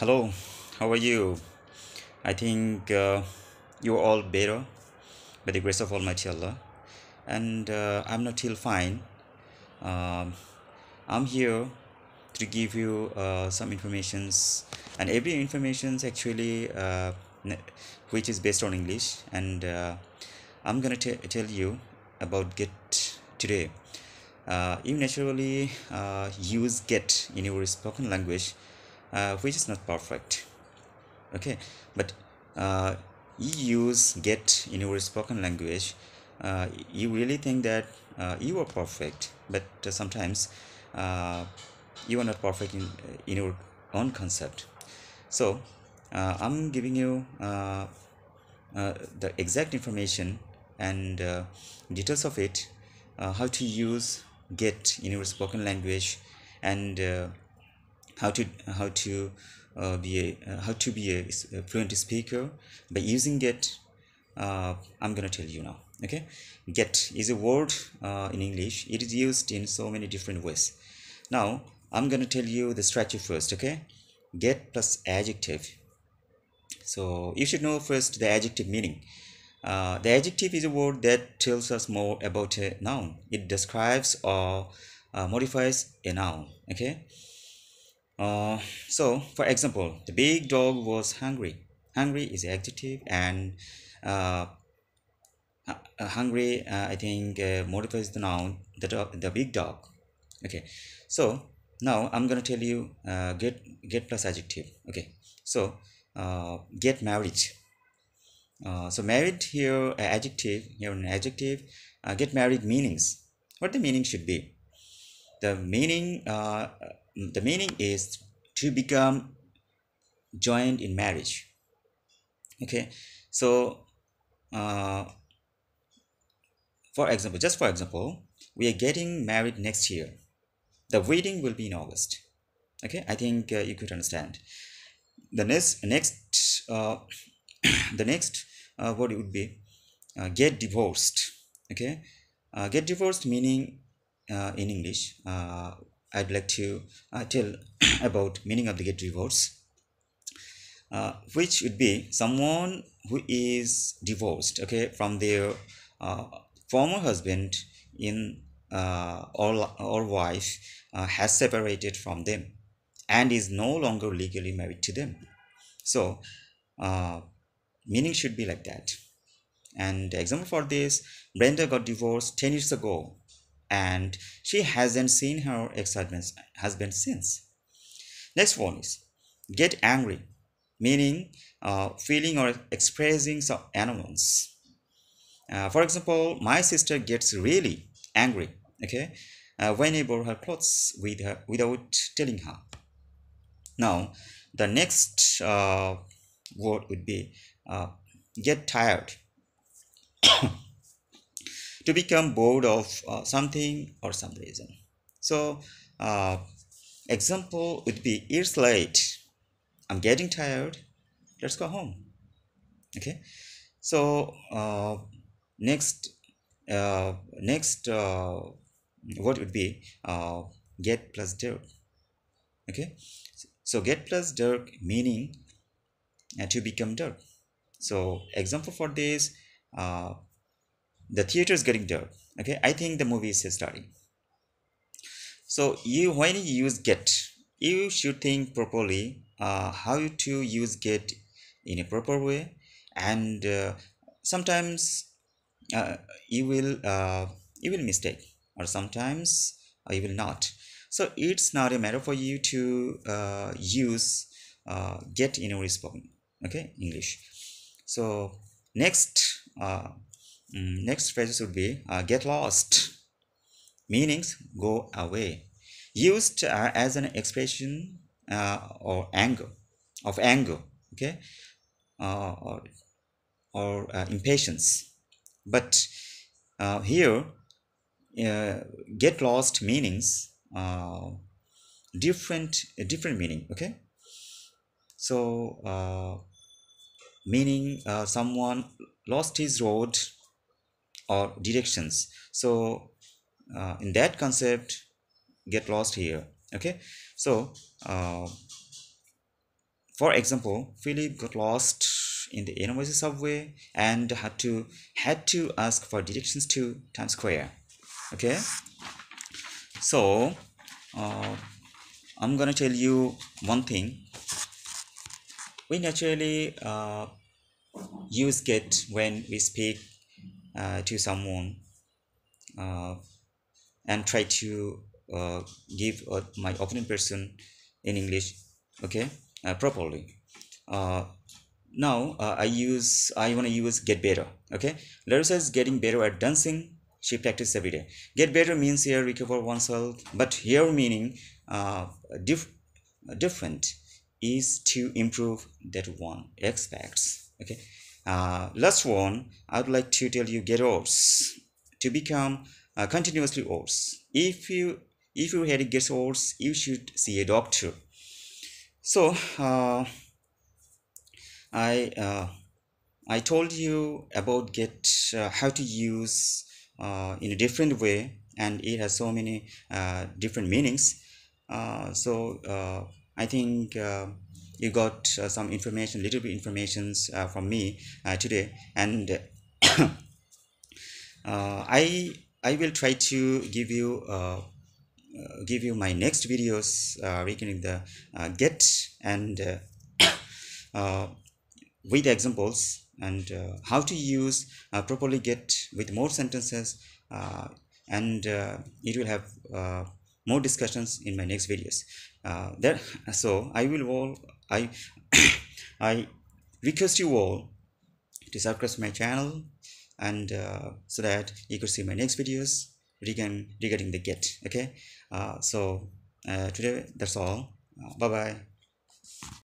Hello, how are you? I think you're all better by the grace of Almighty Allah, and I'm not till fine. Um, I'm here to give you some informations, and every information's actually which is based on English, and I'm gonna tell you about get today. You naturally use get in your spoken language, which is not perfect. Okay, but uh, you use get in your spoken language. You really think that you are perfect, but sometimes uh, you are not perfect in your own concept. So I'm giving you the exact information and details of it, how to use get in your spoken language, and how to how to be a fluent speaker by using it. I'm gonna tell you now. Okay, get is a word in English. It is used in so many different ways. Now I'm gonna tell you the structure first. Okay, get plus adjective. So you should know first the adjective meaning. The adjective is a word that tells us more about a noun. It describes or modifies a noun. Okay. Uh, so, for example, the big dog was hungry. Hungry is adjective, and uh, hungry, I think, modifies the noun, the big dog. Okay, so now I'm gonna tell you get plus adjective. Okay, so get married. So married here, adjective here, an adjective. Get married meanings. What the meaning should be? The meaning is to become joined in marriage. Okay, so uh, for example, we are getting married next year. The wedding will be in August. Okay, I think you could understand. The next the next word would be get divorced. Okay, get divorced meaning in English. I'd like to tell about meaning of the get divorced, which would be someone who is divorced, okay, from their uh, former husband in or wife has separated from them and is no longer legally married to them. So uh, meaning should be like that. And example for this: Brenda got divorced 10 years ago and she hasn't seen her ex-husband since. Next one is get angry, meaning feeling or expressing some annoyance. For example, my sister gets really angry, okay, when I borrow her clothes with her without telling her. Now, the next word would be uh, get tired, to become bored of something or some reason. So, uh, example would be it's late, I'm getting tired, let's go home. Okay, so next next what would be get plus dirt. Okay, so get plus dirt meaning to become dirt. So example for this: uh, the theater is getting dirt. Okay, I think the movie is starting. So you, when you use get, you should think properly how to use get in a proper way, and sometimes uh, you will uh, you will mistake, or sometimes you will not. So it's not a matter for you to use get in your spoken, okay, English. So next next phrases would be get lost, meanings go away, used as an expression or anger of anger, okay, or impatience. But here uh, get lost meanings different meaning. Okay, so meaning someone lost his road or directions. So in that concept, get lost here. Okay, so For example, Philip got lost in the enormous subway and had to ask for directions to Times Square. Okay, so I'm gonna tell you one thing. We naturally use get when we speak to someone uh, and try to give my opinion person in English, okay, properly. uh, Now I want to use get better. Okay, Larissa is getting better at dancing. She practices every day. Get better means here recover oneself, but here meaning uh, diff- different is to improve that one expects. Okay, last one I would like to tell you get worse to become continuously worse. If you had it gets worse, you should see a doctor. So I I told you about get how to use in a different way, and it has so many different meanings. I think you got some information, little bit informations from me today, and I will try to give you my next videos regarding the get and uh, with examples and how to use properly get with more sentences, and it will have more discussions in my next videos. There, so I will all I I request you all to subscribe to my channel, and so that you could see my next videos regarding the get. Okay, today that's all. Bye bye.